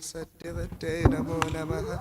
Satyavate Namo Namaha.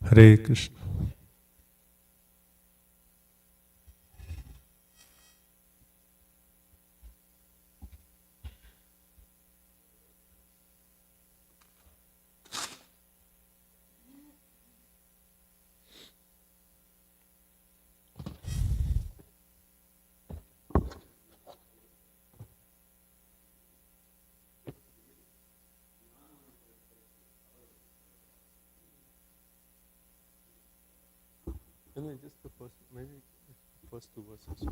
Hare Krishna. Just the first, maybe the first two verses.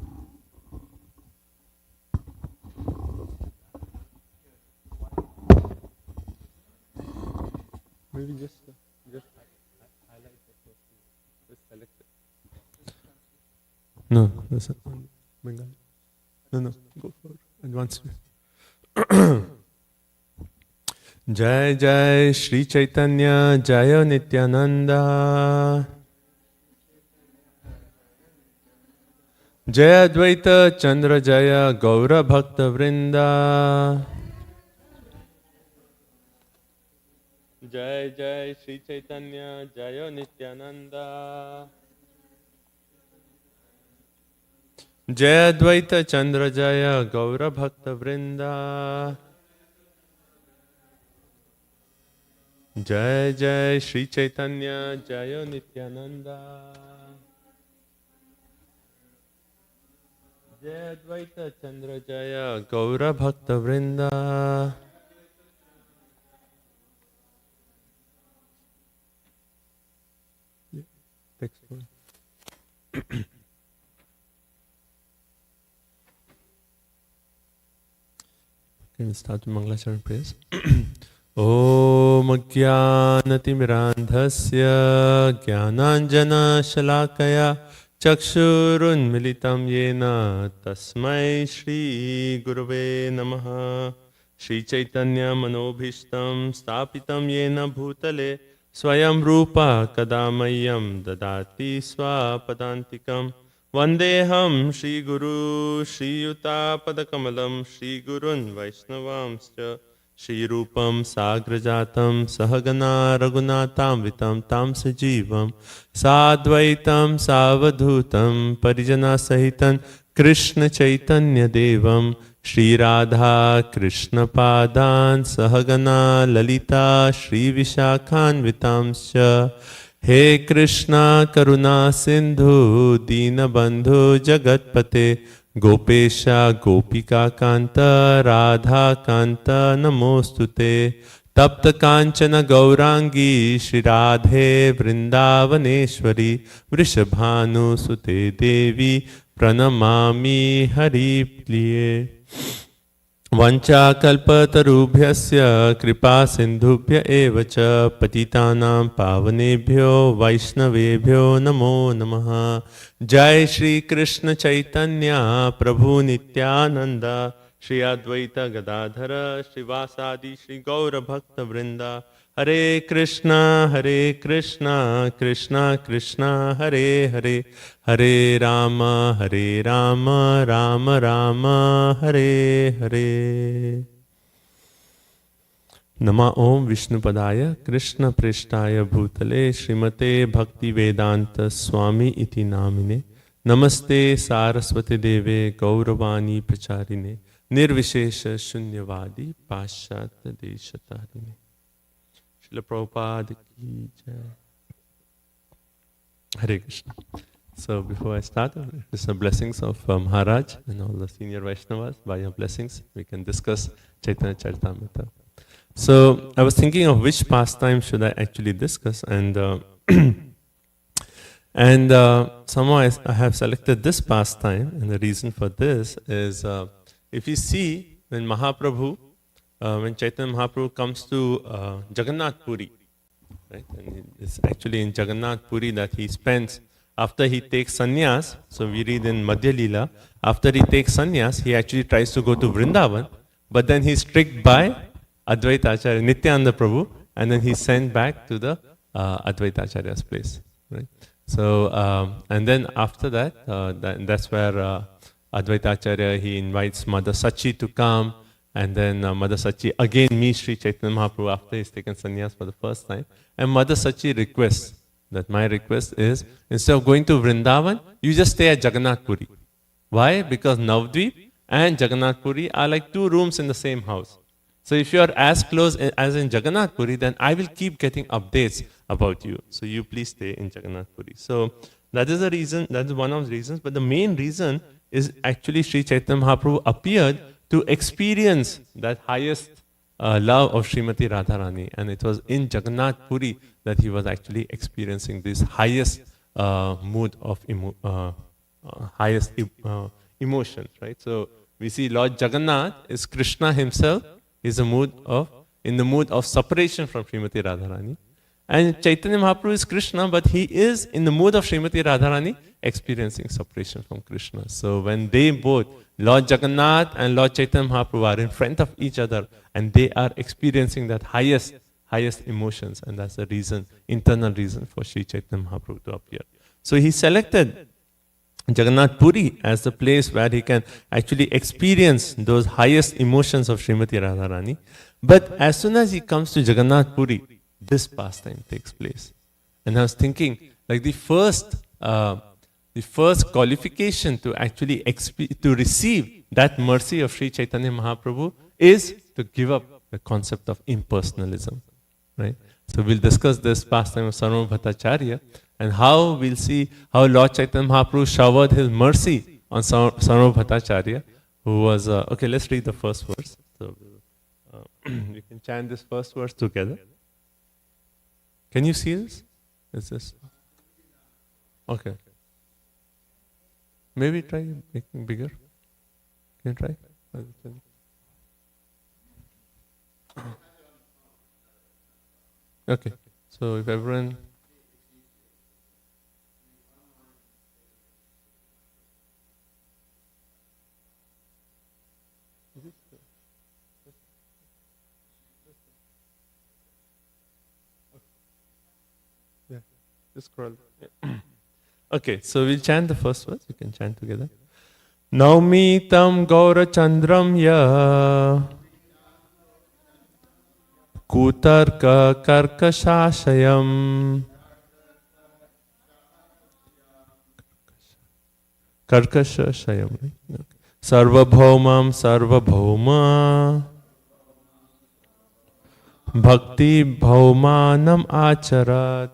Maybe just highlight the first two. Just select it. No, that's not Bengali. No, go for advanced. Jai Jai Shri Chaitanya Jaya Nityananda Jaya Advaita Chandra Jaya Gaura Bhakta Vrinda. Jai Jai Shri Chaitanya Jaya Nityananda Jaya Advaita Chandra Jaya Gaura Bhakta Vrinda. Jai Jai Shri Chaitanya Jaya Nityananda Jai Advaita Chandra Jaya Gaura Bhakta Vrinda. Text one. Can we start with Mangalacharan prayers? Om Jnanatirandhasya Jnananjana Shalakaya Chakshurunmilitam Yena Tasmai Shri Gurave Namaha Shri Chaitanya Manobhishtam Stapitam Yena Bhutale Swayam Rupa Kadamayam Dadati Swapadantikam Vandeham Shri Guru Shri Yuta Padakamalam Shri Gurun Vaishnavamscha Shri Rupam Sagrajatam Sahagana Raghunatam Vitam Tam Sajivam Sadvaitam Savadhutam Parijana Sahitan Krishna Chaitanya Devam Shri Radha Krishna Padan Sahagana Lalita Shri Vishakhan Vitamscha He Krishna Karuna Sindhu Dina Bandhu Jagatpate Gopesha Gopika Kanta Radha Kanta Namostute Tapta Kanchana Gaurangi Shri Radhe Vrindavaneshwari Vrishabhanu Sute Devi Pranamami Hari Pliye Vancha kalpatarubhyasya kripa sindhubhya evacha patitanam pavanebhyo vaishnavebhyo namo namaha Jai Shri Krishna Chaitanya Prabhu Nityananda Shri Advaita Gadadhara Shri Vasadi Shri Gaura Bhakta Vrinda Hare Krishna Krishna Krishna Hare Hare Hare Rama Rama Rama Hare Hare Nama Om Vishnupadaya Krishna Preshtaya Bhutale Srimate Bhakti Vedanta Swami Iti Namine Namaste Saraswati Deve Gauravani Pracharine Nirvishesha Shunyavadi Pashyata Deshatarine Srila Prabhupada ki jai. Hare Krishna. So before I start, with some blessings of Maharaj and all the senior Vaishnavas. By your blessings, we can discuss Chaitanya Charitamrita. So I was thinking of which pastime should I actually discuss, and somehow I have selected this pastime, and the reason for this is if you see when Mahaprabhu, when Chaitanya Mahaprabhu comes to Jagannath Puri, right? And it's actually in Jagannath Puri that he spends after he takes sannyas. So we read in Madhya Leela, after he takes sannyas, he actually tries to go to Vrindavan, but then he's tricked by Advaita Acharya, Nityananda Prabhu, and then he's sent back to the Advaita Acharya's place, right? So and then after that, that's where Advaita Acharya, he invites Mother Sachi to come. And then Mother Sachi again meets Sri Chaitanya Mahaprabhu after he's taken sannyas for the first time. And Mother Sachi requests that my request is, instead of going to Vrindavan, you just stay at Jagannath Puri. Why? Because Navadvip and Jagannath Puri are like two rooms in the same house. So if you are as close as in Jagannath Puri, then I will keep getting updates about you. So you please stay in Jagannath Puri. So that is the reason, that is one of the reasons. But the main reason is actually Sri Chaitanya Mahaprabhu appeared to experience that highest love of Srimati Radharani, and it was in Jagannath Puri that he was actually experiencing this highest mood of highest emotions, right? So we see Lord Jagannath is Krishna himself, is in the mood of separation from Srimati Radharani, and Chaitanya Mahaprabhu is Krishna, but he is in the mood of Srimati Radharani experiencing separation from Krishna. So when they both, Lord Jagannath and Lord Chaitanya Mahaprabhu, are in front of each other and they are experiencing that highest emotions, and that's the reason, internal reason for Sri Chaitanya Mahaprabhu to appear. So he selected Jagannath Puri as the place where he can actually experience those highest emotions of Srimati Radharani. But as soon as he comes to Jagannath Puri, this pastime takes place. And I was thinking, like the first qualification to actually to receive that mercy of Sri Chaitanya Mahaprabhu is to give up the concept of impersonalism, right? So we'll discuss this pastime of Sarvabhauma Bhattacharya, and how we'll see how Lord Chaitanya Mahaprabhu showered his mercy on Sarvabhauma Bhattacharya, who was, okay, let's read the first verse. So we can chant this first verse together. Can you see this? Is this? Okay. Maybe try making bigger. Can you try? Okay. So if everyone. Yeah, just scroll. Okay, so we'll chant the first verse. You can chant together. Naumi tam gaura chandram ya kutarka karkashashayam karkashashayam sarvabhaumam sarvabhauma bhakti bhaumanam acharat.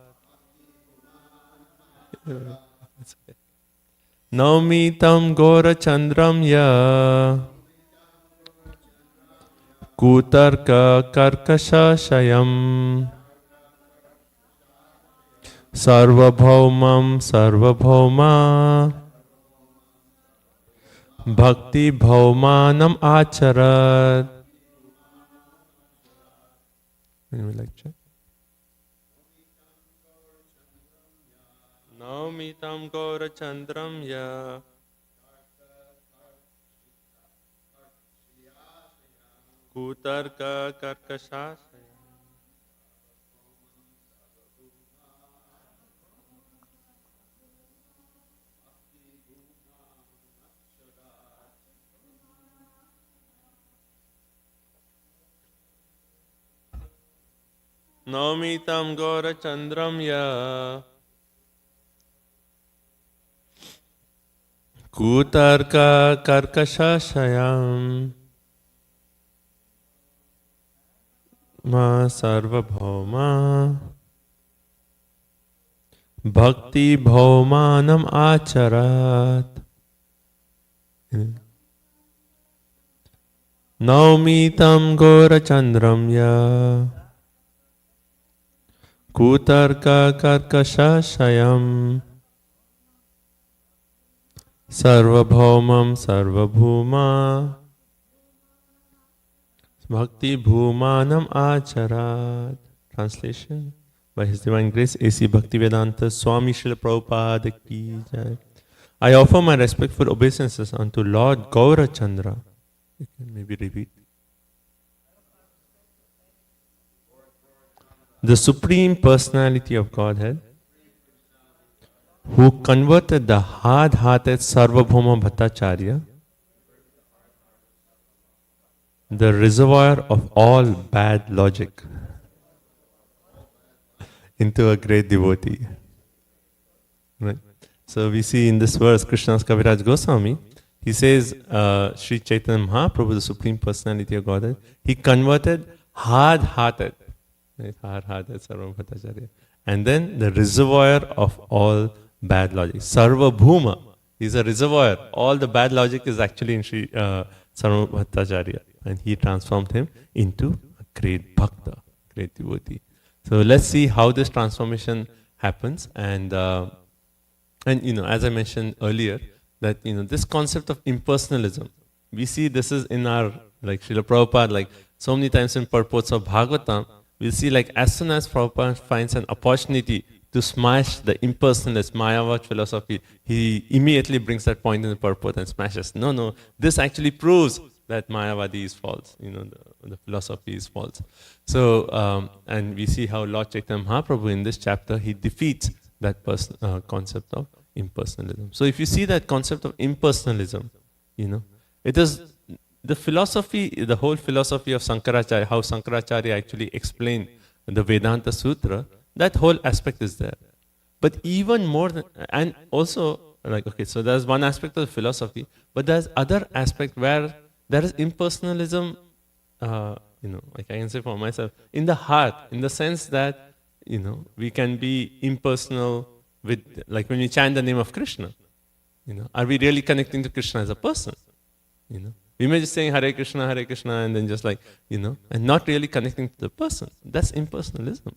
Naumi tam gora chandram ya kutarka karkashashayam sarvabhaumam sarvabhauma bhakti bhaumanam acharat. Anyone like to? Naumi tam gora chandram ya kutarka karkashashayam Naumi tam gora chandram ya kutarka karkashashayam ma sarvabhauma bhakti bhaumanam acharat. Naumi tam gora chandram ya kutarka karkashashayam sarvabhaumam sarvabhuma bhakti bhumanam acharat. Translation by His Divine Grace A.C. Bhaktivedanta Swami Srila Prabhupada ki jai. I offer my respectful obeisances unto Lord Gaurachandra. You can maybe repeat. The Supreme Personality of Godhead, who converted the hard-hearted Sarvabhauma Bhattacharya, the reservoir of all bad logic, into a great devotee. Right? So we see in this verse, Krishna's Kaviraj Goswami, he says, Sri Chaitanya Mahaprabhu, the Supreme Personality of Godhead, he converted hard-hearted, right? Hard-hearted Sarvabhauma Bhattacharya. And then the reservoir of all bad logic. Sarva Bhuma is a reservoir. All the bad logic is actually in Sri Sarvabhauma Bhattacharya. And he transformed him into a great bhakta, great devotee. So let's see how this transformation happens. And you know, as I mentioned earlier, that you know this concept of impersonalism, we see this is in our, like Srila Prabhupada, like so many times in purports of Bhagavatam, we'll see like as soon as Prabhupada finds an opportunity to smash the impersonalist Mayavad philosophy, he immediately brings that point in the purport and smashes. No, this actually proves that Mayavadi is false, you know, the philosophy is false. So, and we see how Lord Chaitanya Mahaprabhu in this chapter, he defeats that concept of impersonalism. So if you see that concept of impersonalism, you know, it is the philosophy, the whole philosophy of Sankaracharya, how Sankaracharya actually explained the Vedanta Sutra, that whole aspect is there. But even more than, and also, like, okay, so there's one aspect of the philosophy, but there's other aspect where there is impersonalism, you know, like I can say for myself, in the heart, in the sense that, you know, we can be impersonal with, like when we chant the name of Krishna, you know, are we really connecting to Krishna as a person? You know, we may just saying Hare Krishna, and then just like, you know, and not really connecting to the person. That's impersonalism,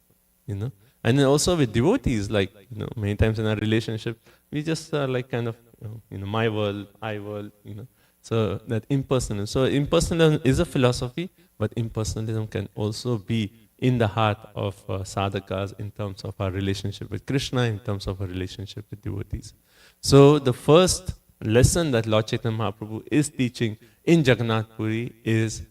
you know. And then also with devotees, like, you know, many times in our relationship, we just are like kind of, you know, my world, I world, you know. So that impersonalism. So impersonalism is a philosophy, but impersonalism can also be in the heart of sadhakas in terms of our relationship with Krishna, in terms of our relationship with devotees. So the first lesson that Lord Chaitanya Mahaprabhu is teaching in Jagannath Puri is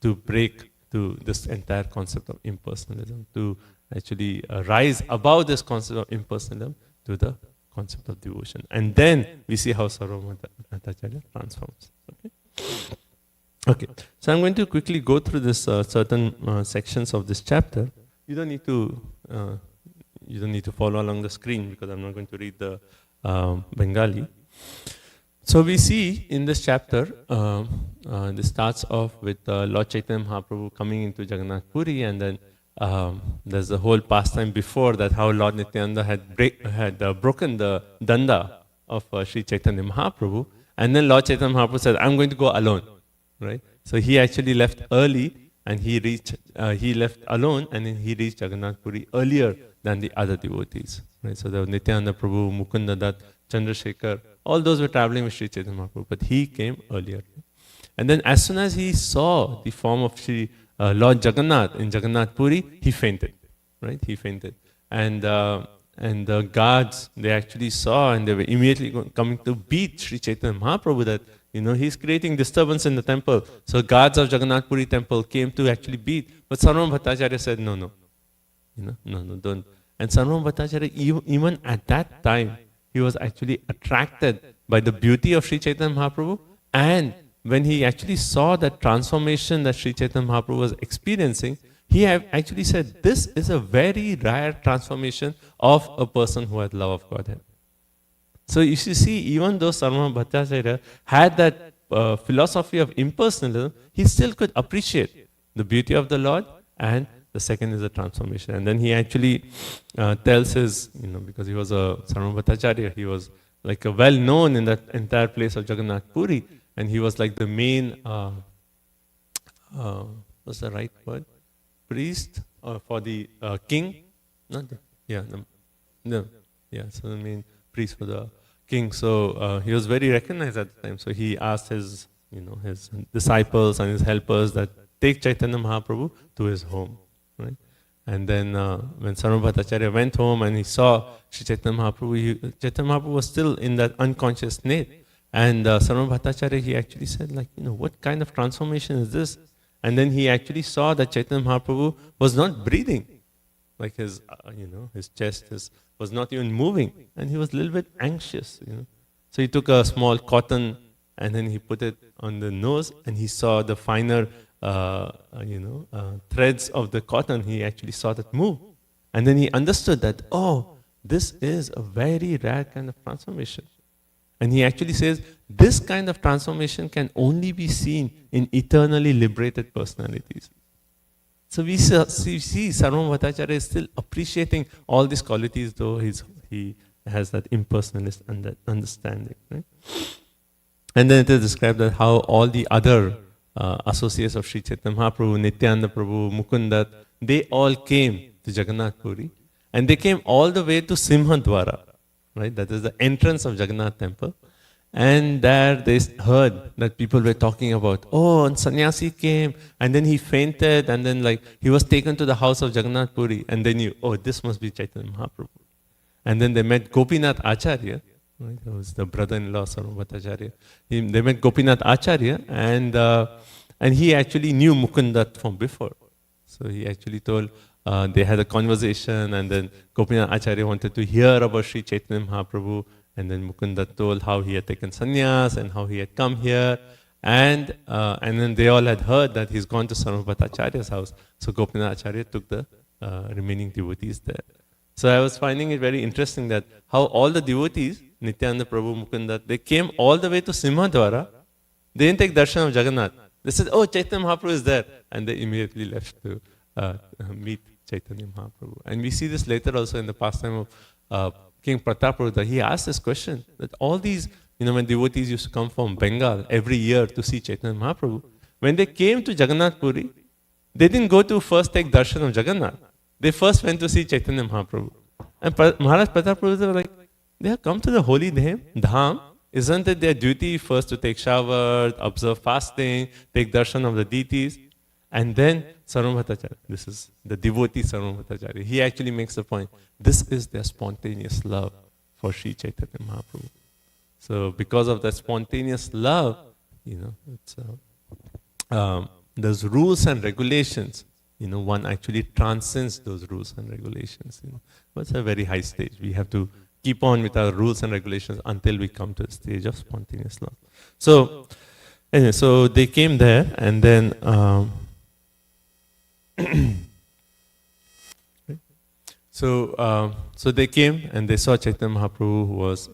to break to this entire concept of impersonalism, to actually rise above this concept of impersonalism to the concept of devotion. And then we see how Sarvabhauma Bhattacharya transforms. Okay, so I'm going to quickly go through this certain sections of this chapter. You don't need to follow along the screen because I'm not going to read the Bengali. So we see in this chapter, this starts off with Lord Chaitanya Mahaprabhu coming into Jagannath Puri, and then there's the whole pastime before that, how Lord Nityananda had broken the danda of Sri Chaitanya Mahaprabhu, and then Lord Chaitanya Mahaprabhu said, I'm going to go alone, right? So he actually left early, and he left alone, and then he reached Jagannath Puri earlier than the other devotees, right? So there was Nityananda Prabhu, Mukunda Dutt, Chandrasekhar, all those were traveling with Sri Chaitanya Mahaprabhu, but he came earlier. And then as soon as he saw the form of Lord Jagannath in Jagannath Puri, he fainted, right? He fainted. And the guards, they actually saw, and they were immediately coming to beat Sri Chaitanya Mahaprabhu that, he's creating disturbance in the temple. So guards of Jagannath Puri temple came to actually beat. But Sarvabhauma Bhattacharya said, no, don't. And Sarvabhauma Bhattacharya, even at that time, he was actually attracted by the beauty of Sri Chaitanya Mahaprabhu, and when he actually saw that transformation that Sri Chaitanya Mahaprabhu was experiencing, he actually said, this is a very rare transformation of a person who has love of Godhead. So you see, even though Sarvabhauma Bhattacharya had that philosophy of impersonalism, he still could appreciate the beauty of the Lord, and the second is the transformation. And then he actually tells his, because he was a Sarvabhauma Bhattacharya, he was like a well-known in that entire place of Jagannath Puri, and he was like the main, what's the right word? Priest for the king? So the main priest for the king. So he was very recognized at the time. So he asked his, his disciples and his helpers that take Chaitanya Mahaprabhu to his home. Right? And then when Sarvabhauma Bhattacharya went home and he saw Sri Chaitanya Mahaprabhu, Chaitanya Mahaprabhu was still in that unconscious state. And Sarvabhauma Bhattacharya, he actually said, what kind of transformation is this? And then he actually saw that Chaitanya Mahaprabhu was not breathing. Like his chest was not even moving. And he was a little bit anxious, So he took a small cotton and then he put it on the nose, and he saw the finer threads of the cotton. He actually saw that move. And then he understood that, this is a very rare kind of transformation. And he actually says, this kind of transformation can only be seen in eternally liberated personalities. So we see Sarvabhauma Bhattacharya is still appreciating all these qualities, though he has that impersonalist understanding. Right? And then it is described that how all the other associates of Sri Chaitanya Mahaprabhu, Nityananda Prabhu, Mukunda Dutt, they all came to Jagannath Puri, and they came all the way to Simhadwara, right? That is the entrance of Jagannath temple. And there they heard that people were talking about, and sannyasi came, and then he fainted, and then he was taken to the house of Jagannath Puri, and they knew, this must be Chaitanya Mahaprabhu. And then they met Gopinath Acharya, right? That was the brother-in-law of Sarvabhauma Bhattacharya. They met Gopinath Acharya, and he actually knew Mukunda Dutt from before. So he actually told, they had a conversation, and then Gopinath Acharya wanted to hear about Sri Chaitanya Mahaprabhu, and then Mukunda Dutt told how he had taken sannyas and how he had come here, and then they all had heard that he's gone to Sarvabhauma Bhattacharya's house. So Gopinath Acharya took the remaining devotees there. So I was finding it very interesting that how all the devotees, Nityananda Prabhu, Mukunda Dutt, they came all the way to Simhadwara. They didn't take darshan of Jagannath. They said, Chaitanya Mahaprabhu is there. And they immediately left to meet Chaitanya Mahaprabhu. And we see this later also in the pastime of King Pratap, that he asked this question, that all these, when devotees used to come from Bengal every year to see Chaitanya Mahaprabhu, when they came to Jagannath Puri, they didn't go to first take darshan of Jagannath. They first went to see Chaitanya Mahaprabhu. And Maharaj Pratap was like, they have come to the holy Dham. Isn't it their duty first to take shower, observe fasting, take darshan of the deities? And then Sarvabhauma Bhattacharya, this is the devotee Sarvabhauma Bhattacharya, he actually makes the point, this is their spontaneous love for Sri Chaitanya Mahaprabhu. So because of that spontaneous love, it's, those rules and regulations, one actually transcends those rules and regulations. But it's a very high stage. We have to keep on with our rules and regulations until we come to the stage of spontaneous love. So, anyway, so they came there, and then so they came and they saw Chaitanya Mahaprabhu, who was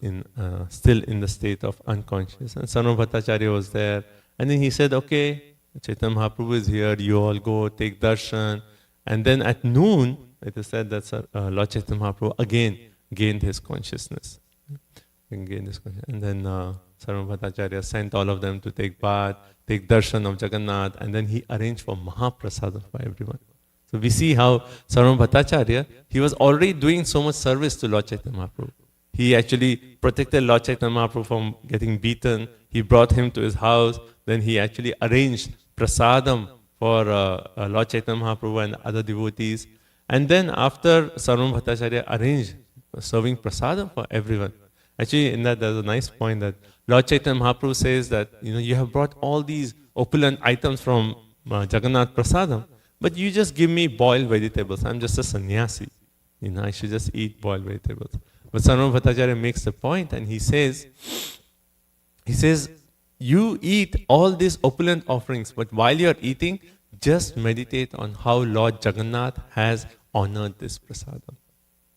still in the state of unconscious, and Sarvabhauma Bhattacharya was there, and then he said, okay, Chaitanya Mahaprabhu is here, you all go take darshan. And then at noon, it is said that Lord Chaitanya Mahaprabhu again gained his consciousness. And then Sarvabhauma Bhattacharya sent all of them to take bath, take darshan of Jagannath, and then he arranged for Mahaprasadam for everyone. So we see how Sarvabhauma Bhattacharya, he was already doing so much service to Lord Chaitanya Mahaprabhu. He actually protected Lord Chaitanya Mahaprabhu from getting beaten. He brought him to his house. Then he actually arranged prasadam for Lord Chaitanya Mahaprabhu and other devotees. And then after Sarvabhauma Bhattacharya arranged serving prasadam for everyone. Actually, in that there's a nice point that Lord Chaitanya Mahaprabhu says that, you have brought all these opulent items from Jagannath prasadam, but you just give me boiled vegetables. I'm just a sannyasi. I should just eat boiled vegetables. But Sarvabhauma Bhattacharya makes the point, and he says, you eat all these opulent offerings, but while you're eating, just meditate on how Lord Jagannath has honored this prasadam.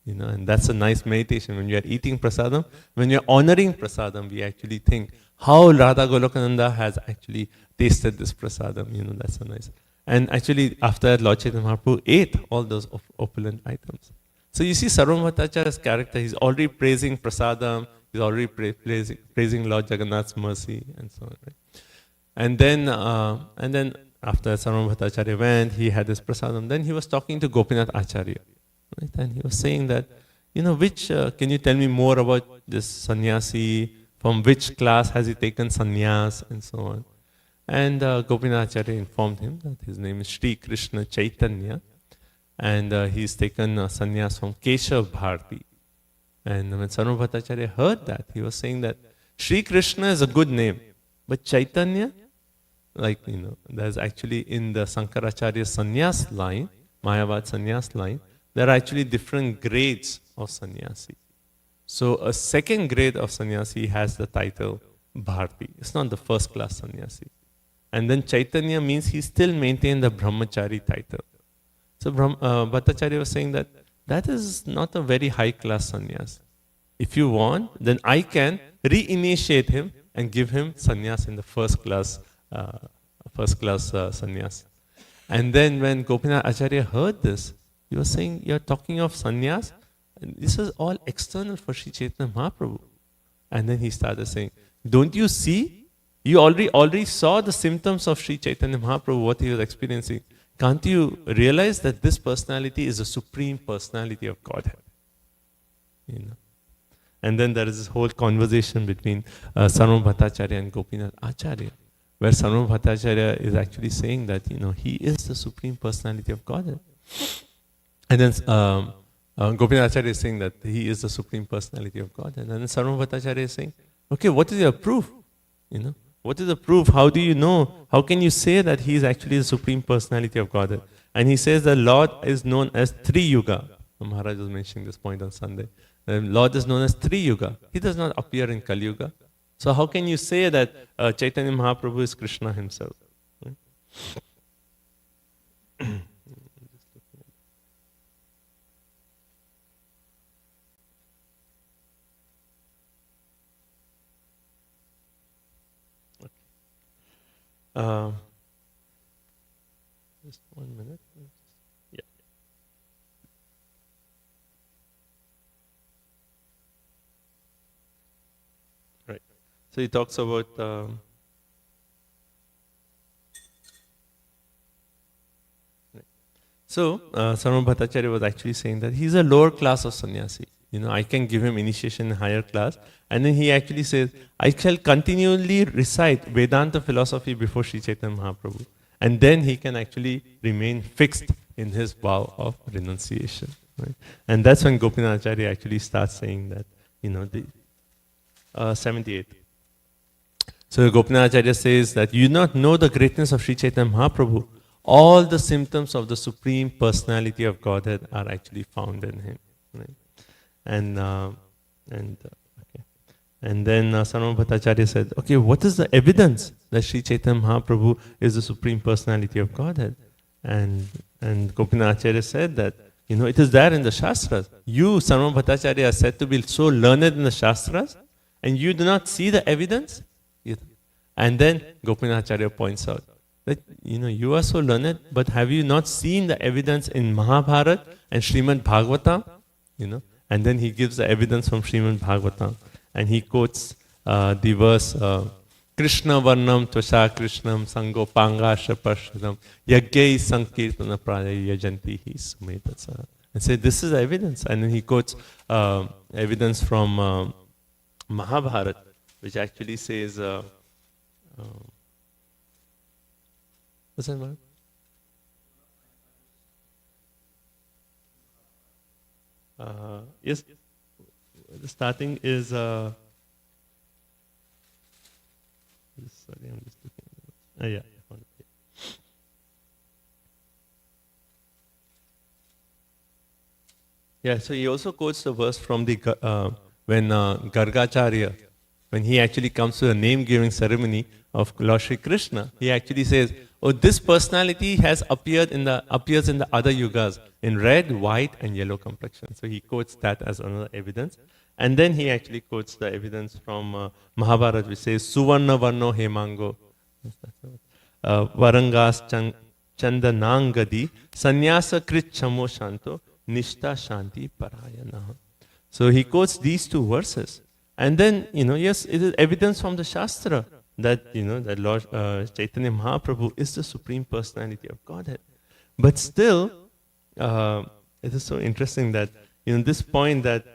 And that's a nice meditation. When you are eating prasadam, when you're honoring prasadam, we actually think how Radha Golokananda has actually tasted this prasadam. That's a nice. And actually, after Lord Chaitanya Mahaprabhu ate all those opulent items. So you see Sarvabhauma Bhattacharya's character, he's already praising prasadam, he's already praising Lord Jagannath's mercy, and so on. Right? And then after Sarvabhauma Bhattacharya went, he had this prasadam. Then he was talking to Gopinath Acharya, right? And he was saying that, can you tell me more about this sannyasi? From which class has he taken sannyas, and so on? And Gopinath Acharya informed him that his name is Sri Krishna Chaitanya, and he's taken sannyas from Keshav Bharati. And when Sarvabhauma Bhattacharya heard that, he was saying that Sri Krishna is a good name, but Chaitanya, there's actually in the Sankaracharya sannyas line, Mayavad sannyas line, there are actually different grades of sannyasi. So a second grade of sannyasi has the title Bharati. It's not the first class sannyasi. And then Chaitanya means he still maintained the Brahmachari title. So Bhattacharya was saying that is not a very high class sannyas. If you want, then I can reinitiate him and give him sannyas in the first class sannyas. And then when Gopinath Acharya heard this, he was saying, you're talking of sannyas? And this is all external for Sri Chaitanya Mahaprabhu. And then he started saying, don't you see? You already saw the symptoms of Sri Chaitanya Mahaprabhu, what he was experiencing. Can't you realize that this personality is the supreme personality of Godhead? And then there is this whole conversation between Sarvabhauma Bhattacharya and Gopinath Acharya, where Sarvabhauma Bhattacharya is actually saying that, he is the supreme personality of Godhead. And then Gopinath Acharya is saying that he is the supreme personality of Godhead. And then Sarvabhauma Bhattacharya is saying, okay, what is your proof? What is the proof? How do you know? How can you say that he is actually the supreme personality of Godhead? And he says the Lord is known as Tri Yuga. Maharaj was mentioning this point on Sunday. The Lord is known as Tri Yuga. He does not appear in Kali Yuga. So how can you say that Chaitanya Mahaprabhu is Krishna himself? Just 1 minute. Yeah. Right. So he talks about So Sarvabhauma Bhattacharya was actually saying that he's a lower class of sannyasi. I can give him initiation in higher class. And then he actually says, I shall continually recite Vedanta philosophy before Sri Chaitanya Mahaprabhu. and then he can actually remain fixed in his vow of renunciation. Right? And that's when Gopinath Acharya actually starts saying that, the 78. So Gopinath Acharya says that you not know the greatness of Sri Chaitanya Mahaprabhu. All the symptoms of the Supreme Personality of Godhead are actually found in him. Right? And then Sarvabhauma Bhattacharya said, okay, what is the evidence that Sri Chaitanya Mahaprabhu is the Supreme Personality of Godhead? And Gopinath Acharya said that, it is there in the Shastras. You, Sarvabhauma Bhattacharya, are said to be so learned in the Shastras, and you do not see the evidence? And then Gopinath Acharya points out that, you are so learned, but have you not seen the evidence in Mahabharata and Srimad Bhagavatam? And then he gives the evidence from Srimad Bhagavatam. And he quotes the verse, Krishna Varnam Tvasha Krishnam Sango Pangasha Parshadam Yagyai Sankirtana Praya Yajanti Hi Sumetasara. And say, this is evidence. And then he quotes evidence from Mahabharata, which actually says, what's that word? Yes, the starting is. Sorry, I'm just looking at it. Yeah. Yeah, so he also quotes the verse from the when Gargacharya, when he actually comes to a name-giving ceremony of Lord Shri Krishna, he actually says, "Oh, this personality has appears in the other yugas in red, white, and yellow complexion." So he quotes that as another evidence, and then he actually quotes the evidence from Mahabharata, which says, "Suvarna varno hemango, varangas chandanangadi, sannyasa krit chamo shanto, nishta shanti parayana." So he quotes these two verses. And then, yes, it is evidence from the Shastra that, that Lord Chaitanya Mahaprabhu is the Supreme Personality of Godhead. But still, it is so interesting that, this point that,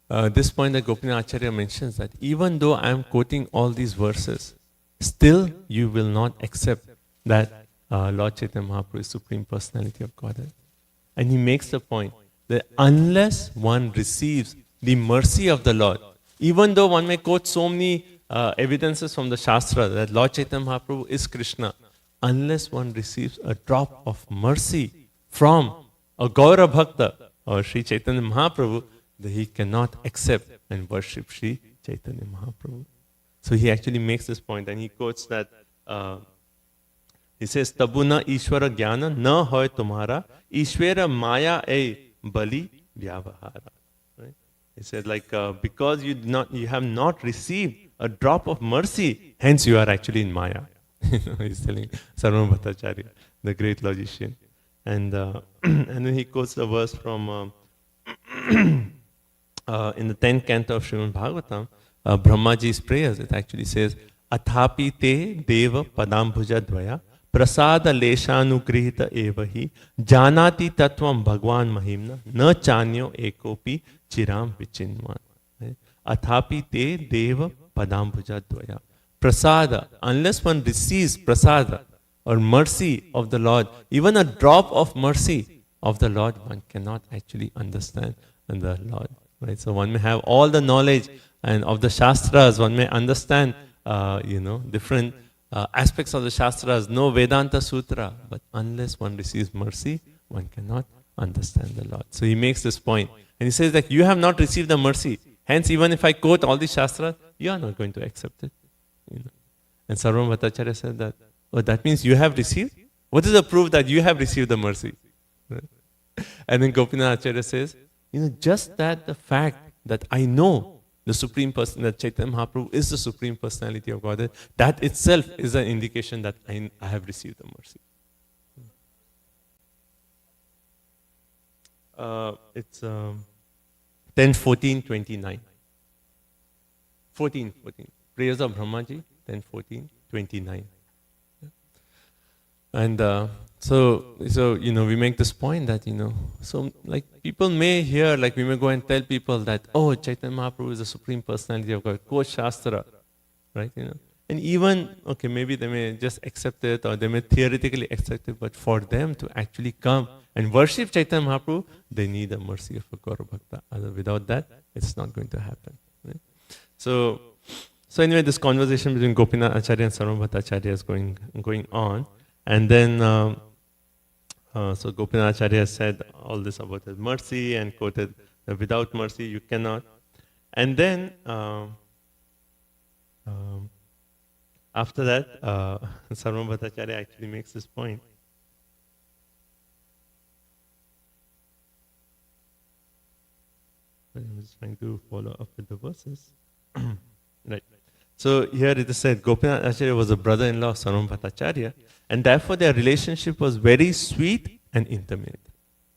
this point that Gopinath Acharya mentions that even though I am quoting all these verses, still you will not accept that Lord Chaitanya Mahaprabhu is Supreme Personality of Godhead. And he makes the point that unless one receives the mercy of the Lord, even though one may quote so many evidences from the Shastra that Lord Chaitanya Mahaprabhu is Krishna, unless one receives a drop of mercy from a Gaura Bhakta or Sri Chaitanya Mahaprabhu, that he cannot accept and worship Sri Chaitanya Mahaprabhu. So he actually makes this point, and he quotes that, he says, "Tabuna Ishvara Jnana na hoy tumhara, Ishvara Maya e Bali Vyavahara." Right? He said, because you have not received a drop of mercy, hence you are actually in Maya. He's telling Sarvabhauma Bhattacharya, the great logician. And then he quotes the verse from in the 10th canto of Srimad Bhagavatam, Brahmaji's prayers. It actually says, "Athapi te deva padambhuja dvaya prasada leshanugrihita evahi janati tatvam bhagwan mahimna na chanyo ekopi chiram vichinman." Athapi te deva padambhuja dvaya. Prasada, unless one receives prasada or mercy of the Lord, even a drop of mercy of the Lord, one cannot actually understand the Lord. Right? So one may have all the knowledge and of the Shastras, one may understand, different aspects of the Shastras, no Vedanta Sutra, but unless one receives mercy, one cannot understand the Lord. So he makes this point. And he says that you have not received the mercy. Hence, even if I quote all the Shastras, you are not going to accept it. And Sarvabhauma Bhattacharya said that, oh, that means you have received? What is the proof that you have received the mercy? Right? And then Gopinath Acharya says, just that the fact that I know the Supreme Person, that Chaitanya Mahaprabhu is the Supreme Personality of Godhead, that itself is an indication that I have received the mercy. It's 10:14:29. 14. Prayers of Brahmaji, 10:14:29. And so we make this point that, so people may hear, we may go and tell people that, oh, Chaitanya Mahaprabhu is the Supreme Personality of God, quote Shastra, right? And even, okay, maybe they may just accept it or they may theoretically accept it, but for them to actually come and worship Chaitanya Mahaprabhu, they need the mercy of a Gaura Bhakta. Without that, it's not going to happen. Right? So anyway, this conversation between Gopinath Acharya and Sarvam Bhattacharya is going on. And then, so Gopinath Acharya said all this about his mercy and quoted, without mercy you cannot. And then, after that, Sarvam Bhattacharya actually makes this point. I'm just trying to follow up with the verses. Right. So here it is said, Gopinath Acharya was a brother-in-law of Sarvam Bhattacharya, and therefore their relationship was very sweet and intimate.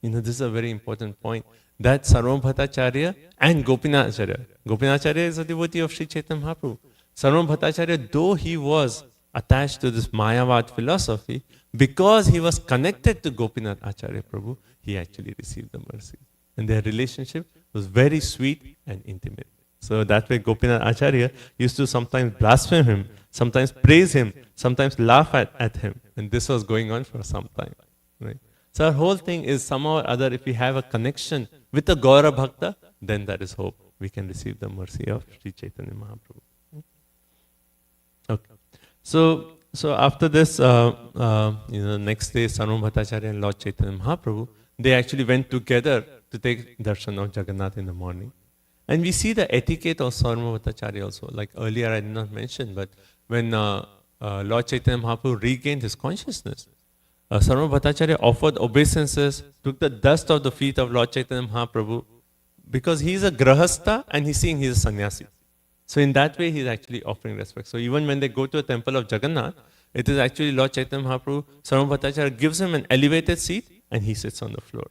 This is a very important point, that Sarvam Bhattacharya and Gopinath Acharya is a devotee of Sri Chaitanya Mahaprabhu. Sarvam Bhattacharya, though he was attached to this Mayavad philosophy, because he was connected to Gopinath Acharya Prabhu, he actually received the mercy. And their relationship was very sweet and intimate. So that way Gopinath Acharya used to sometimes blaspheme him, sometimes praise him, sometimes laugh at him. And this was going on for some time. Right? So our whole thing is somehow or other, if we have a connection with the Gaura Bhakta, then that is hope. We can receive the mercy of Sri Chaitanya Mahaprabhu. Okay. So after this, next day, Sarvam Bhattacharya and Lord Chaitanya Mahaprabhu, they actually went together to take darshan of Jagannath in the morning. And we see the etiquette of Sarvam Bhattacharya also. Like earlier I did not mention, but when Lord Chaitanya Mahaprabhu regained his consciousness, Sarvam Bhattacharya offered obeisances, took the dust of the feet of Lord Chaitanya Mahaprabhu, because he is a grahastha and he's seeing he is a sannyasi. So in that way, he is actually offering respect. So even when they go to a temple of Jagannath, it is actually Lord Chaitanya Mahaprabhu, Sarvam Bhattacharya gives him an elevated seat and he sits on the floor.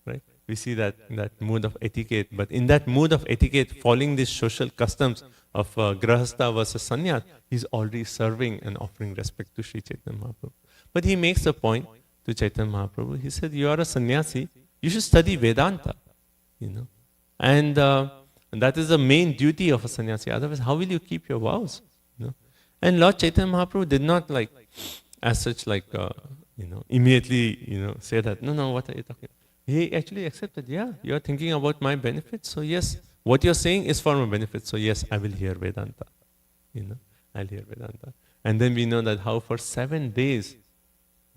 Right? We see that in that mood of etiquette. But in that mood of etiquette, following these social customs of grahastha versus sannyas, he's already serving and offering respect to Sri Chaitanya Mahaprabhu. But he makes a point to Chaitanya Mahaprabhu. He said, you are a sannyasi, you should study Vedanta. And that is the main duty of a sannyasi. Otherwise, how will you keep your vows? And Lord Chaitanya Mahaprabhu did not as such immediately, say that, no, what are you talking about? He actually accepted, yeah, you are thinking about my benefit. So yes, what you're saying is for my benefit. So yes, I will hear Vedanta. I'll hear Vedanta. And then we know that how for 7 days,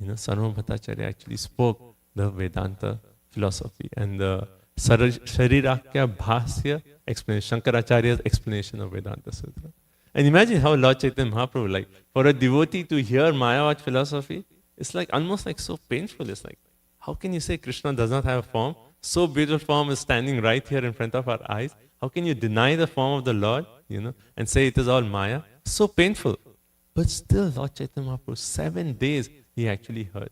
Sarvam Bhattacharya actually spoke the Vedanta philosophy and the Sharirakya Bhasya explanation, Shankaracharya's explanation of Vedanta Sutra. And imagine how Lord Chaitanya Mahaprabhu, for a devotee to hear Mayavad philosophy, it's almost so painful. It's how can you say Krishna does not have a form? So beautiful form is standing right here in front of our eyes. How can you deny the form of the Lord, and say it is all Maya? So painful. But still, Lord Chaitanya Mahaprabhu, 7 days, he actually heard.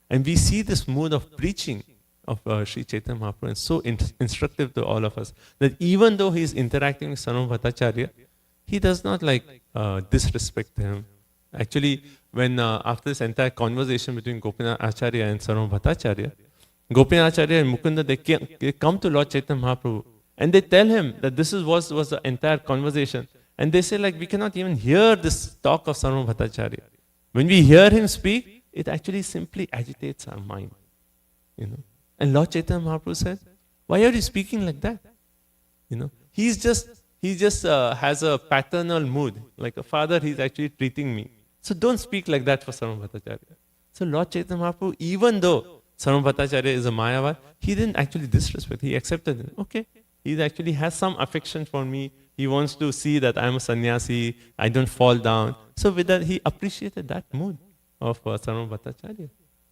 And we see this mood of preaching of Sri Chaitanya Mahaprabhu, and so instructive to all of us, that even though he is interacting with Sarvam Bhattacharya, he does not disrespect him. Actually, when after this entire conversation between Gopinath Acharya and Sarvam Bhattacharya, Gopinath Acharya and Mukunda, they come to Lord Chaitanya Mahaprabhu and they tell him that this was the entire conversation. And they say we cannot even hear this talk of Sarvam Bhattacharya. When we hear him speak, it actually simply agitates our mind. And Lord Chaitanya Mahaprabhu said, why are you speaking like that? He just has a paternal mood. Like a father, he's actually treating me. So don't speak like that for Sarvam Bhattacharya. So Lord Chaitanya Mahaprabhu, even though Sarvam Bhattacharya is a Mayavad, he didn't actually disrespect. He accepted it. Okay, he actually has some affection for me. He wants to see that I'm a sannyasi, I don't fall down. So with that, he appreciated that mood of Sarvam Bhattacharya.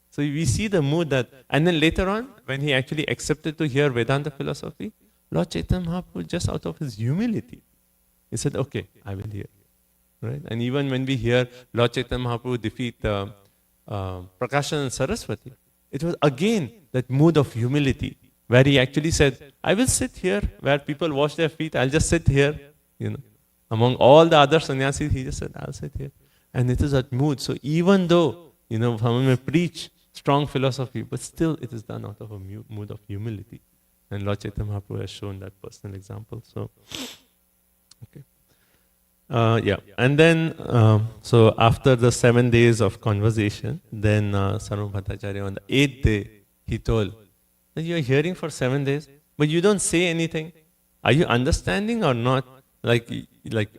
So we see the mood that, and then later on, when he actually accepted to hear Vedanta philosophy, Lord Chaitanya Mahaprabhu, just out of his humility, he said, okay, I will hear. Right? And even when we hear Lord Chaitanya Mahaprabhu defeat Prakashan and Saraswati, it was again that mood of humility, where he actually said, I will sit here where people wash their feet, I'll just sit here. Among all the other sannyasis, he just said, I'll sit here. And it is that mood. So even though, someone may preach strong philosophy, but still it is done out of a mood of humility. And Lord Chaitanya Mahaprabhu has shown that personal example. So, okay. Yeah, and then so after the 7 days of conversation, then Sarva Bhattacharya on the 8th day he told that you are hearing for 7 days, but you don't say anything. Are you understanding or not? Like like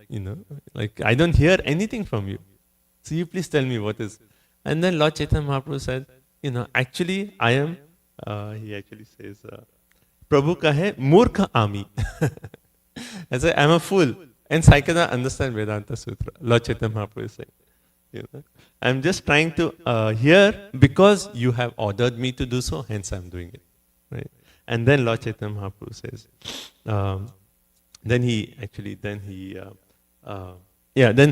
I don't hear anything from you. So you please tell me what is. And then Lord Chaitanya Mahaprabhu said, actually I am. He actually says, Prabhu kahe murkha ami. I say, I'm a fool. And I cannot understand Vedanta Sutra. Lord Chaitanya Mahaprabhu is saying, I'm just trying to hear because you have ordered me to do so, hence I'm doing it. Right? And then Lord Chaitanya Mahaprabhu says, then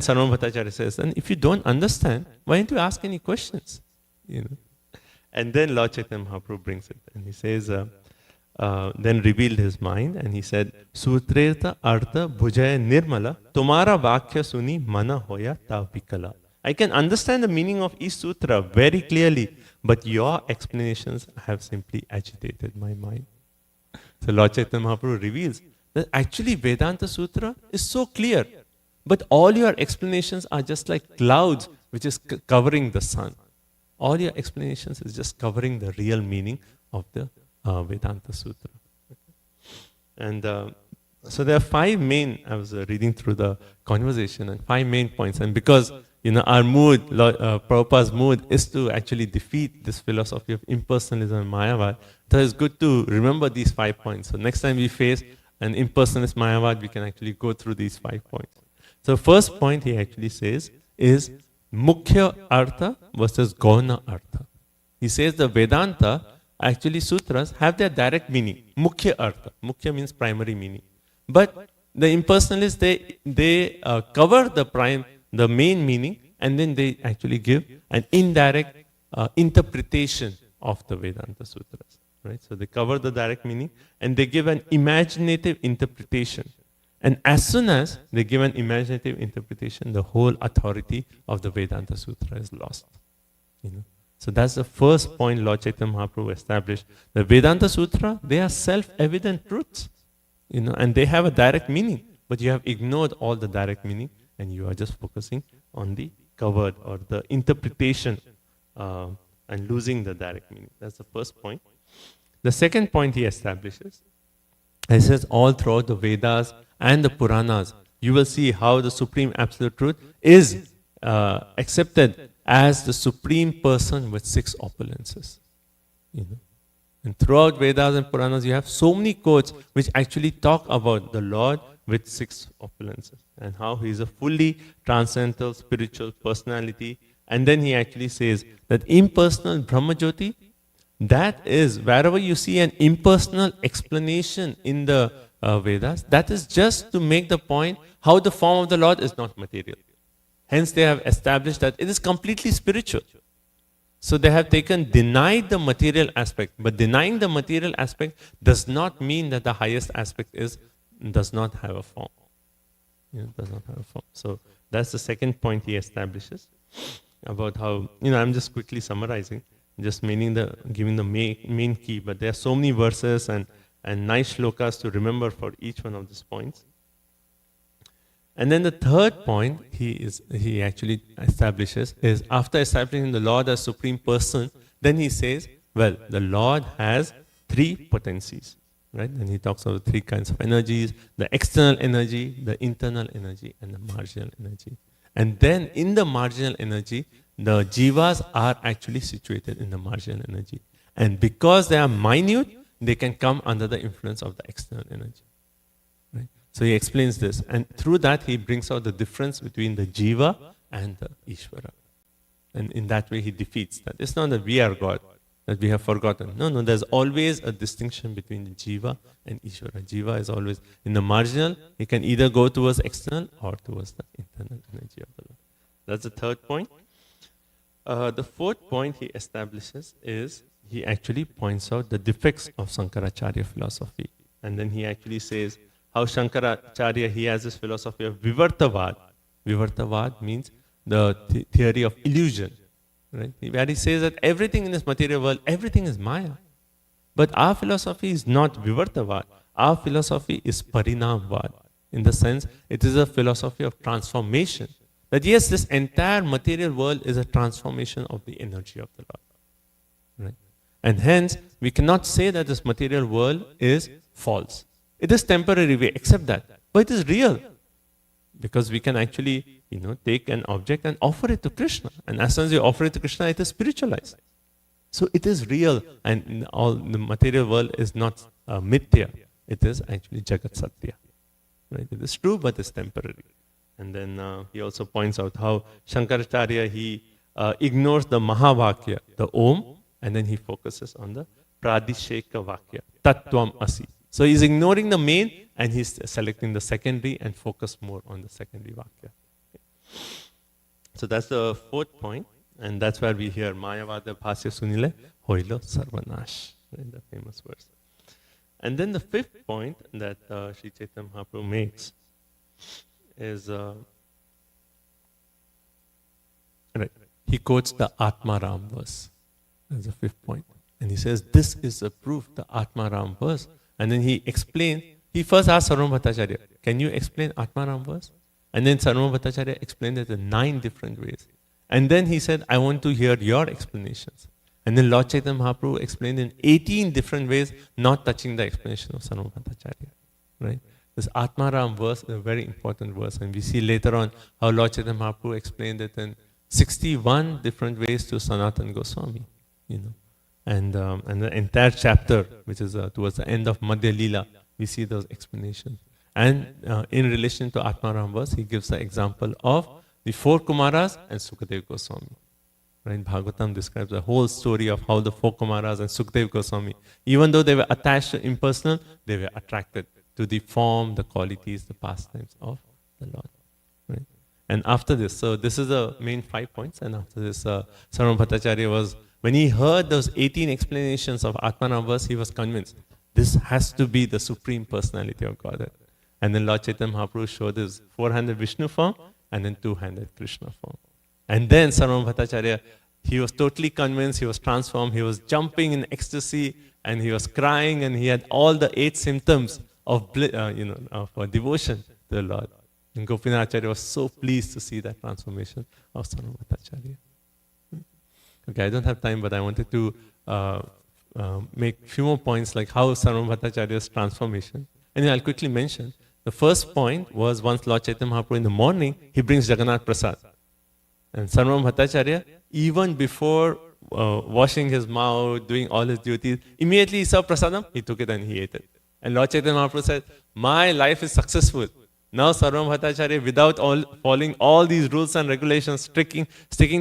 Sarva Bhattacharya says, and if you don't understand, why don't you ask any questions? And then Lord Chaitanya Mahaprabhu brings it, and he says, then revealed his mind, and he said, Sutreta Artha Bhujaya Nirmala, Tumara Vakya Suni Mana Hoya Tavikala. I can understand the meaning of each sutra very clearly, but your explanations have simply agitated my mind. So Lord Chaitanya Mahaprabhu reveals that actually Vedanta Sutra is so clear, but all your explanations are just like clouds which is covering the sun. All your explanations is just covering the real meaning of the Vedanta Sutra. And so there are 5 main, I was reading through the conversation, and 5 main points. And because our mood, Prabhupada's mood is to actually defeat this philosophy of impersonalism and Mayavad, so it's good to remember these 5 points. So next time we face an impersonalist Mayavad, we can actually go through these 5 points. So first point he actually says is Mukhya Artha versus Gauna Artha. He says the Vedanta, actually sutras, have their direct meaning. Mukhya Artha. Mukhya means primary meaning. But the impersonalists, they cover the main meaning, and then they actually give an indirect interpretation of the Vedanta Sutras. Right? So they cover the direct meaning, and they give an imaginative interpretation. And as soon as they give an imaginative interpretation, the whole authority of the Vedanta Sutra is lost. So that's the first point Lord Chaitanya Mahaprabhu established. The Vedanta Sutra, they are self-evident truths, and they have a direct meaning. But you have ignored all the direct meaning, and you are just focusing on the covered or the interpretation and losing the direct meaning. That's the first point. The second point he establishes, he says all throughout the Vedas and the Puranas, you will see how the Supreme Absolute Truth is accepted as the Supreme Person with 6 opulences. And throughout Vedas and Puranas, you have so many quotes which actually talk about the Lord with 6 opulences and how he is a fully transcendental spiritual personality. And then he actually says that impersonal Brahmajyoti, that is, wherever you see an impersonal explanation in the Vedas, that is just to make the point how the form of the Lord is not material. Hence they have established that it is completely spiritual. So they have denied the material aspect. But denying the material aspect does not mean that the highest aspect does not have a form. Does not have a form. So that's the second point he establishes about how, I'm just quickly summarizing, just giving the main key. But there are so many verses and nice shlokas to remember for each one of these points. And then the third point he actually establishes is, after establishing the Lord as Supreme Person, then he says, well, the Lord has 3 potencies. Right? And he talks about 3 kinds of energies: the external energy, the internal energy, and the marginal energy. And then in the marginal energy, the jivas are actually situated in the marginal energy. And because they are minute, they can come under the influence of the external energy. Right? So he explains this. And through that, he brings out the difference between the jiva and the Ishvara. And in that way, he defeats that. It's not that we are God, that we have forgotten. No, there's always a distinction between the jiva and Ishvara. Jiva is always in the marginal. He can either go towards external or towards the internal energy of the Lord. That's the third point. The fourth point he establishes is, he actually points out the defects of Sankaracharya philosophy. And then he actually says how Shankaracharya, he has this philosophy of Vivartavad. Vivartavad means the theory of illusion. Right? Where he says that everything in this material world, everything is Maya. But our philosophy is not Vivartavad. Our philosophy is Parinamvad. In the sense, it is a philosophy of transformation. That yes, this entire material world is a transformation of the energy of the Lord. Right? And hence, we cannot say that this material world is false. It is temporary, we accept that. But it is real. Because we can actually, take an object and offer it to Krishna. And as soon as you offer it to Krishna, it is spiritualized. So it is real. And all the material world is not mithya. It is actually Jagat Satya. Right? It is true, but it's temporary. And then he also points out how Shankaracharya, he ignores the Mahavakya, the Om, and then he focuses on the Pradisheka Vakya, Tattvam Asi. So he's ignoring the main and he's selecting the secondary and focus more on the secondary Vakya. Okay. So that's the fourth point, and that's where we hear Mayavada Bhasya Sunile Hoilo Sarvanash, in the famous verse. And then the fifth point that Sri Chaitanya Mahaprabhu makes is, he quotes the Atmaram verse as the fifth point. And he says, this is the proof, the Atmaram verse. And then he explained, he first asked Sarvabhauma Bhattacharya, can you explain Atmaram verse? And then Sarvabhauma Bhattacharya explained it in 9 different ways. And then he said, I want to hear your explanations. And then Lord Chaitanya Mahaprabhu explained in 18 different ways, not touching the explanation of Sarvabhauma Bhattacharya. Right? This Atmaram verse is a very important verse. And we see later on how Lord Chaitanya Mahaprabhu explained it in 61 different ways to Sanatana Goswami. And the entire chapter, which is towards the end of Madhya Leela, we see those explanations. And in relation to Atmaram verse, he gives the example of the 4 Kumaras and Sukadeva Goswami. Right? Bhagavatam describes the whole story of how the 4 Kumaras and Sukadeva Goswami, even though they were attached to impersonal, they were attracted to the form, the qualities, the pastimes of the Lord. Right? And after this, so this is the main 5 points, and after this, Sarvabhauma Bhattacharya was, when he heard those 18 explanations of Atmaram verse, he was convinced, this has to be the Supreme Personality of Godhead. And then Lord Chaitanya Mahaprabhu showed his 400 Vishnu form and then 200 Krishna form. And then Sarvabhauma Bhattacharya, he was totally convinced, he was transformed, he was jumping in ecstasy, and he was crying, and he had all the 8 symptoms of devotion to the Lord. And Gopinath Acharya was so pleased to see that transformation of Sarvabhauma Bhattacharya. Okay, I don't have time, but I wanted to make a few more points like how Sarvabhauma Bhattacharya's transformation. And I'll quickly mention. The first point was once Lord Chaitanya Mahaprabhu in the morning, he brings Jagannath Prasad. And Sarvabhauma Bhattacharya, even before washing his mouth, doing all his duties, immediately he saw Prasadam, he took it and he ate it. And Lord Chaitanya Mahaprabhu said, my life is successful. Now Sarvabhauma Bhattacharya, without following all these rules and regulations, sticking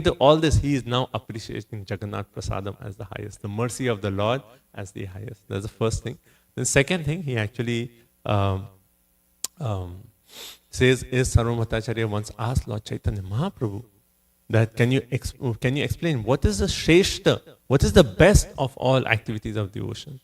to all this, he is now appreciating Jagannath Prasadam as the highest, the mercy of the Lord as the highest. That's the first thing. The second thing, he actually says is Sarvabhauma Bhattacharya once asked Lord Chaitanya Mahaprabhu that can you explain what is the Shreshta, what is the best of all activities of devotion?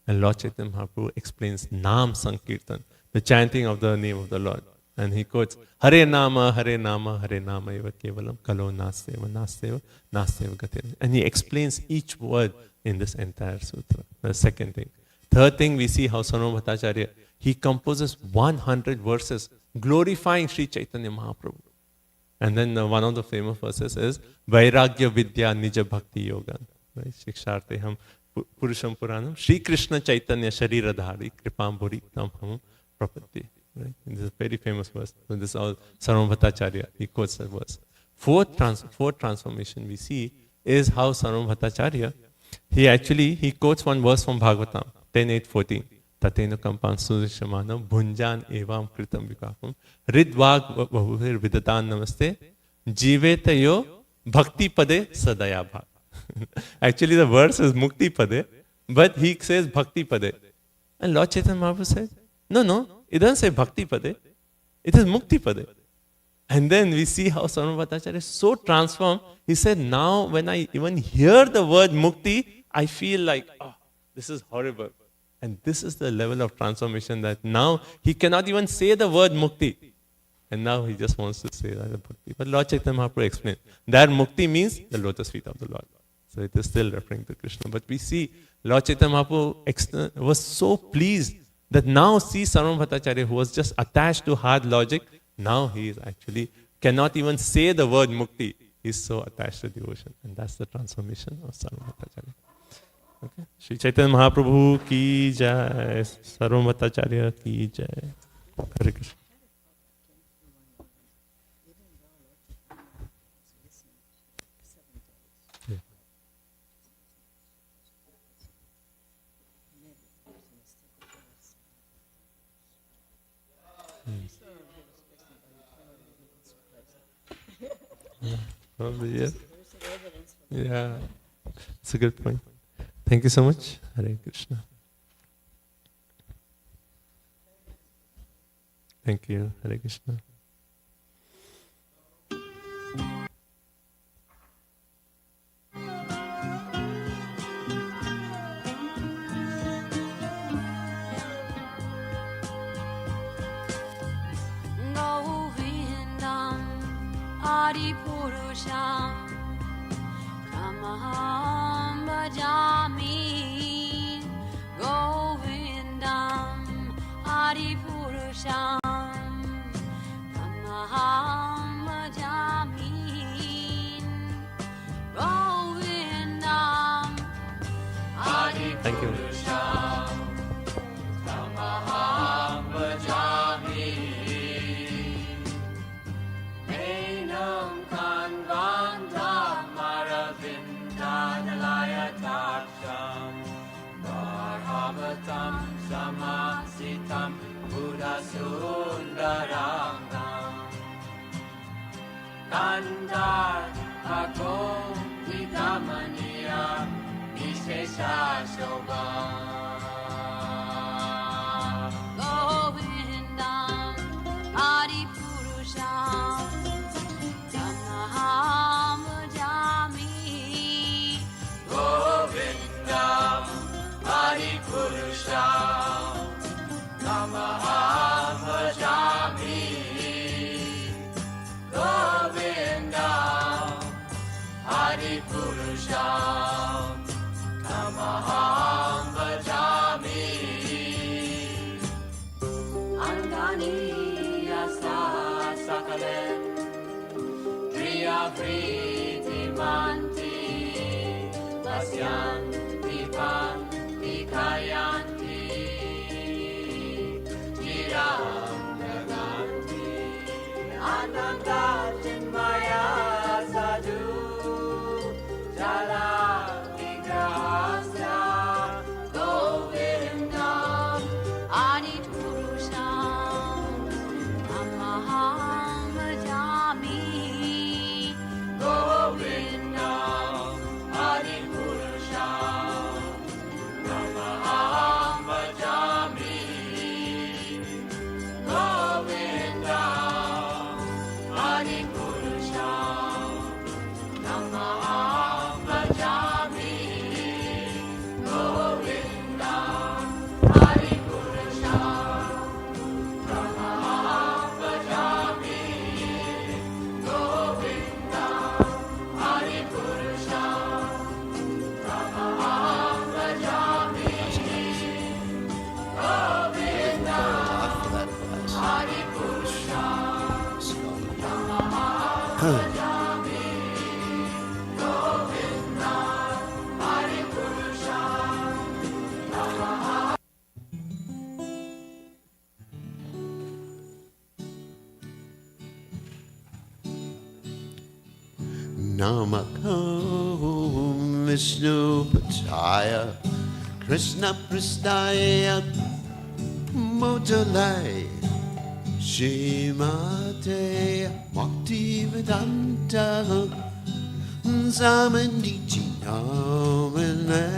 And Lord Chaitanya Mahaprabhu explains Nam Sankirtan, the chanting of the name of the Lord. And he quotes, Hare Nama, Hare Nama, Hare Nama eva kevalam, kalo nasteva, nasteva, nasteva gatin. And he explains each word in this entire sutra. The second thing. Third thing, we see how Sarvabhauma Bhattacharya, he composes 100 verses glorifying Sri Chaitanya Mahaprabhu. And then one of the famous verses is Vairagya Vidya Nija Bhakti Yoga. Right? Shiksharte ham Purusham Puranam Shri Krishna Chaitanya Shariradhari Kripam Bhuritam Ham Prapatti. Right? This is a very famous verse. So this is all Sarvabhauma Bhattacharya. He quotes that verse. Fourth transformation we see is how Sarvabhauma Bhattacharya, he quotes one verse from Bhagavatam, 10.8.14. Tatena kampam sudishamanam bhunjan evam kritam vikapam ridvag bahuvir vidatan namaste jivetayo bhakti pade sadaya bha. Actually the verse is mukti pade, but he says bhakti pade. And Lord Chaitanya Mahaprabhu said, no, it doesn't say bhakti pade, it is mukti pade. And then we see how Sarvabhauma Bhattacharya is so transformed. He said, now when I even hear the word mukti, I feel like, this is horrible. And this is the level of transformation that now he cannot even say the word mukti. And now he just wants to say that bhakti. But Lord Chaitanya Mahaprabhu explained, that mukti means the lotus feet of the Lord. So it is still referring to Krishna. But we see Lord Chaitanya Mahaprabhu was so pleased That now see Sarvam Bhattacharya, who was just attached to hard logic, now he is actually cannot even say the word mukti. He is so attached to devotion. And that's the transformation of Sarvam Bhattacharya. Okay. Shri Chaitanya Mahaprabhu ki jai, Sarvam Bhattacharya ki jai. Hare Krishna. Probably, yes. Yeah, it's a good point. Thank you so much. Hare Krishna. Thank you. Hare Krishna. Adipurusham Tamaham Bhajami Govindam Adipurusham Tamaham Bhajami Govindam Adipurusham Tamaham Bhajami Samasitam Buddha Sundarangam Kandar Akom Vikamaniya Vishesha Shobha Govindam Adipurusham Tamaham Bhajami Govindam Adipurusham Tamaham Bhajami Govindam Adipurusham Tamaham Bhajami Angani Yasa Sakalen Priya Priti Manti Vasyan Dipan Kayanti Tiram Naganti Ananda Chinmaya Sadhu Jala Vigrahasya Govindam Adipurusham Tamaham Bhajami Govindam Adipurusham Tamaham Bhajami Govindam Adipurusham Tamaham Bhajami Govindam Adipurusham Tamaham Bhajami Govindam Adipurusham Tamaham Bhajami Namakam Vishnu Pachaya Krishna Pristaya Mudalai Shimate Bhaktivedanta Samanichi Namane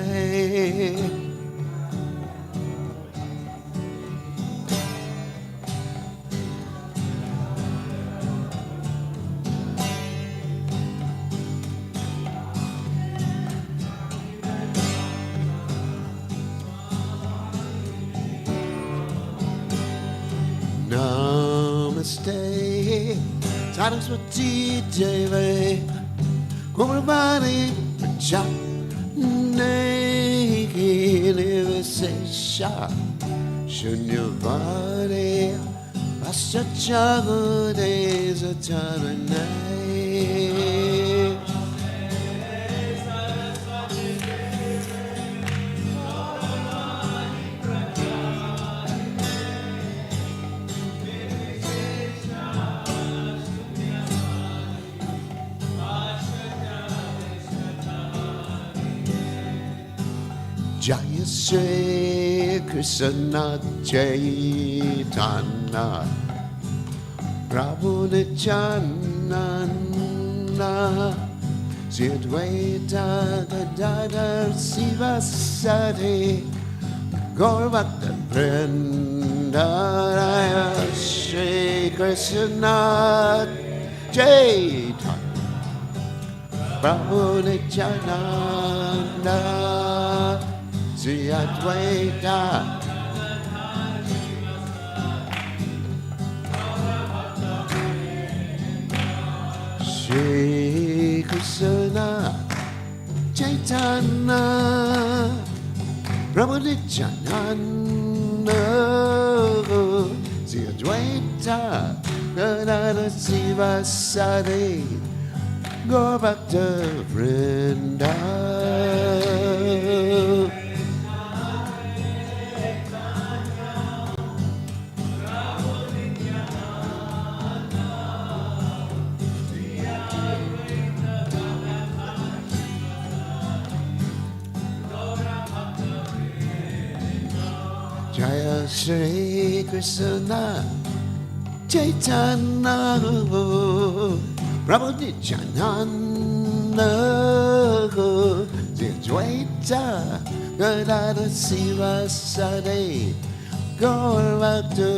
Namaste Saraswati Deve Gurvani Prajapati Nivesesha Shunyavare Asachagade Zatarane Jaya Sri Krishna Chaitanya Prabhu Nityananda Sri Advaita Gadadhar Sivasati Gaur Bhakta Vrinda Raya Sri Krishna Chaitanya Prabhu Nityananda Sri Advaita Shri Krishna Chaitanya Prabhu Nityananda Sri Advaita Gadadhar Sivasati Gaur Bhakta Vrinda Jaya Shri Krishna Chaitanya Prabhu Nityananda Sri Advaita Gadadhar Sivasati Gaur Bhakta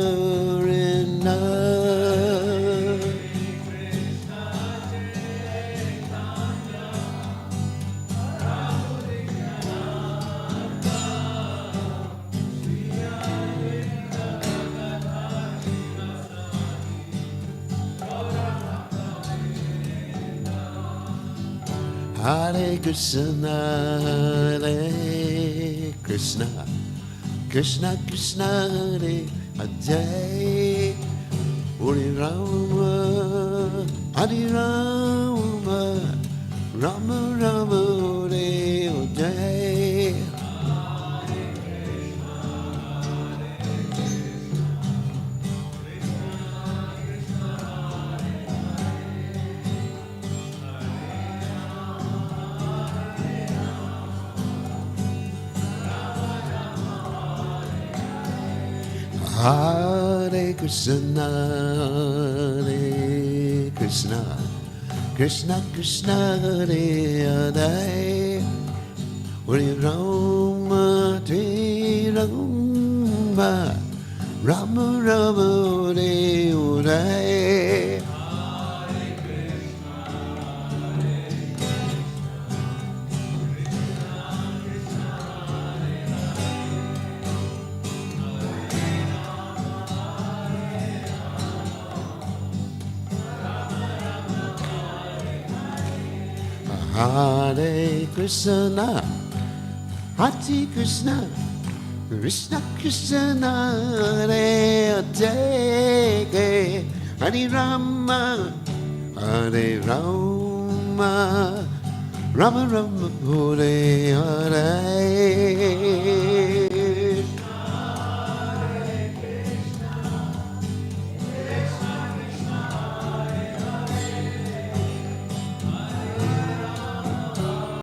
Vrinda Hare Krishna, Hare Krishna, Krishna Krishna, Hare Hare, Hare Rama, Hare Rama, Rama Rama, Hare Hare. Hare Krishna, Hare Krishna, Krishna Krishna, Hare Hare, Hare Rama, Hare Rama, Rama Rama, Hare Hare. Hare Krishna, Hare Krishna, Krishna Krishna, Hare Hare, Hare Rama, Hare Rama, Rama Rama, Hare Hare.